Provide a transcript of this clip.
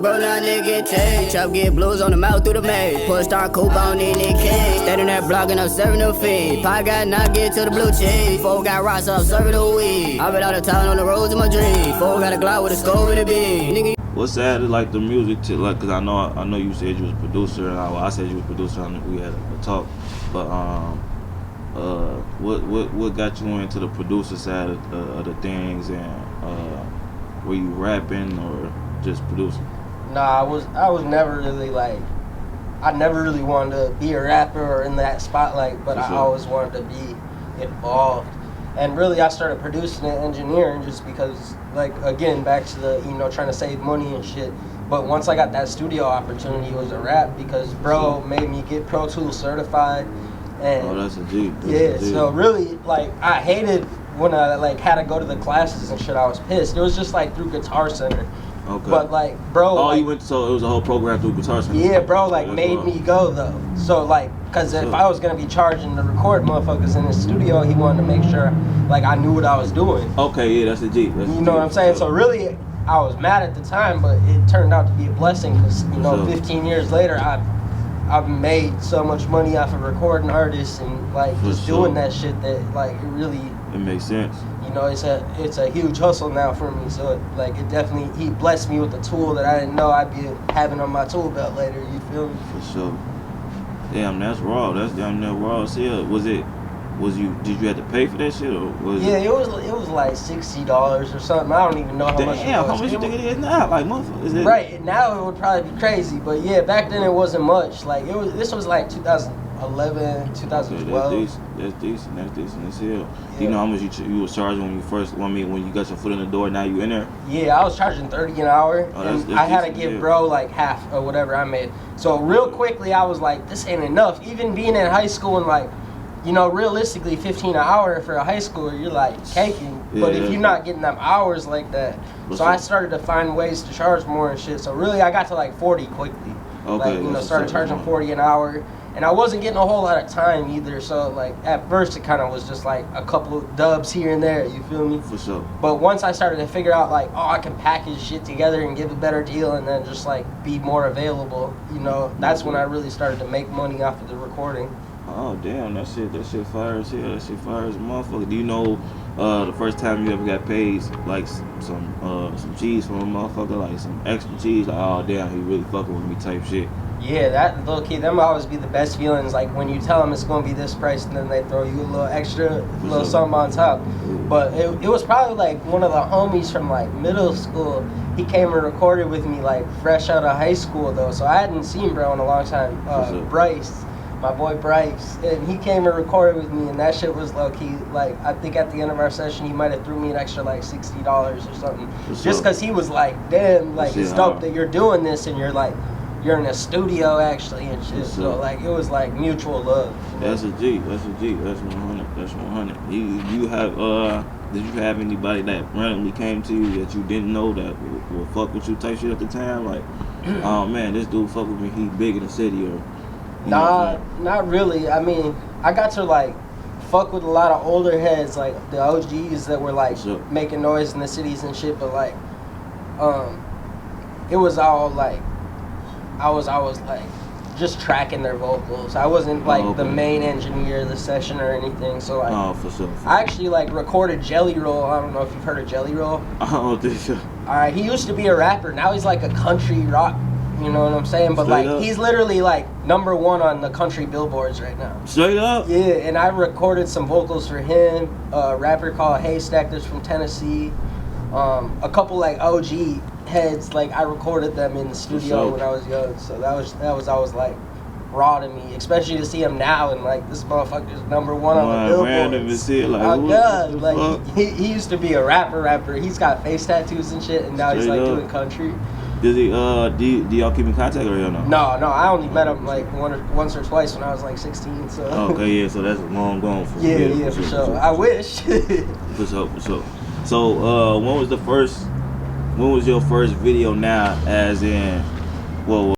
Bro, now nigga take chop, get blues on the mouth through the maze. Push star coupe on in the king. Standing there blocking up, serving the feed. Pie got knocked, get to the blue cheese. Four got rocks up, serving the weed. I've been out of town on the roads of my dreams. Four got a Glock with a scope and a beam. Nigga. What's sad is like the music to like, cause I know you said you was a producer, and I said you was a producer. I know we had a talk, but what got you into the producer side of the things, and were you rapping or just producing? Nah, I was never really like, I never really wanted to be a rapper or in that spotlight, but I always wanted to be involved. And really, I started producing and engineering just because, like, again, back to the, trying to save money and shit. But once I got that studio opportunity, it was a rap because bro made me get Pro Tools certified. And that's a G. So really, like, I hated when I, like, had to go to the classes and shit. I was pissed. It was just, like, through Guitar Center. Okay. But, like, bro... Oh, like, you went, so it was a whole program through Guitar Center? Yeah, bro, like, made me go, though. So, like, because if I was going to be charging to record motherfuckers in the studio, he wanted to make sure, like, I knew what I was doing. Okay, yeah, that's a G. You know what I'm saying? So, really, I was mad at the time, but it turned out to be a blessing because, 15 years later, I've made so much money off of recording artists and, like, just doing that shit that, like, it really... It makes sense. It's a huge hustle now for me. So it definitely, he blessed me with a tool that I didn't know I'd be having on my tool belt later. You feel me? For sure. Damn, that's raw. That's damn near raw as hell. Did you have to pay for that shit or was it? It was like $60 or something. I don't even know how much it was. Damn, how much you think it is now? Like motherfucker, is it? Right, now it would probably be crazy, but yeah, back then it wasn't much. Like this was like 2011, 2012. That's decent as hell. Yeah. You know how much you was charging when you first, when you got your foot in the door, now you in there? Yeah, I was charging $30 an hour, and I had to give bro like half of whatever I made. So real quickly, I was like, this ain't enough. Even being in high school and like, realistically, $15 an hour for a high schooler, you're like caking. Yeah, but if you're not getting them hours like that, so I started to find ways to charge more and shit. So really, I got to like 40 quickly. Okay. Like, started charging 40 an hour. And I wasn't getting a whole lot of time either, so like at first it kind of was just like a couple of dubs here and there, you feel me? For sure. But once I started to figure out like, I can package shit together and give a better deal and then just like be more available, that's when I really started to make money off of the recording. Oh damn, that shit fire as hell. That shit fire as a motherfucker. Do you know the first time you ever got paid like some cheese from a motherfucker, like some extra cheese? Like, oh damn, he really fucking with me type shit. Yeah, that low key, them always be the best feelings. Like when you tell them it's gonna be this price, and then they throw you a little extra, little something on top. But it was probably like one of the homies from like middle school. He came and recorded with me like fresh out of high school though, so I hadn't seen bro in a long time. Bryce, my boy Bryce, and he came and recorded with me, and that shit was low key. Like I think at the end of our session, he might have threw me an extra like $60 or something, just because he was like, damn, like it's dope that you're doing this, and you're in a studio actually and shit. So like it was like mutual love. That's a G. That's 100. That's 100. You have did you have anybody that randomly came to you that you didn't know that would fuck with you type shit at the time? Like, oh man, this dude fuck with me, he big in the city, or nah, not really. I mean, I got to like fuck with a lot of older heads, like the OGs that were like making noise in the cities and shit, but like it was all like I was like just tracking their vocals. I wasn't like the main engineer of the session or anything. So like, for sure. I actually like recorded Jelly Roll. I don't know if you've heard of Jelly Roll. Oh, did you? Alright, he used to be a rapper. Now he's like a country rock. You know what I'm saying? But Straight like up. he's literally like #1 on the country billboards right now. Straight up? Yeah, and I recorded some vocals for him. A rapper called Haystack that's from Tennessee. A couple like OG heads, like I recorded them in the studio when I was young, so that was always like raw to me, especially to see him now and like this motherfucker's #1 on the billboard. Random as shit, like, oh god, like he used to be a rapper. He's got face tattoos and shit, and now he's like doing country. Does he do y'all keep in contact or no? No, I only met him like once or twice when I was like 16. So okay, yeah, so that's long gone for yeah, for sure. I wish. For sure. So when was your first video now, as in, well,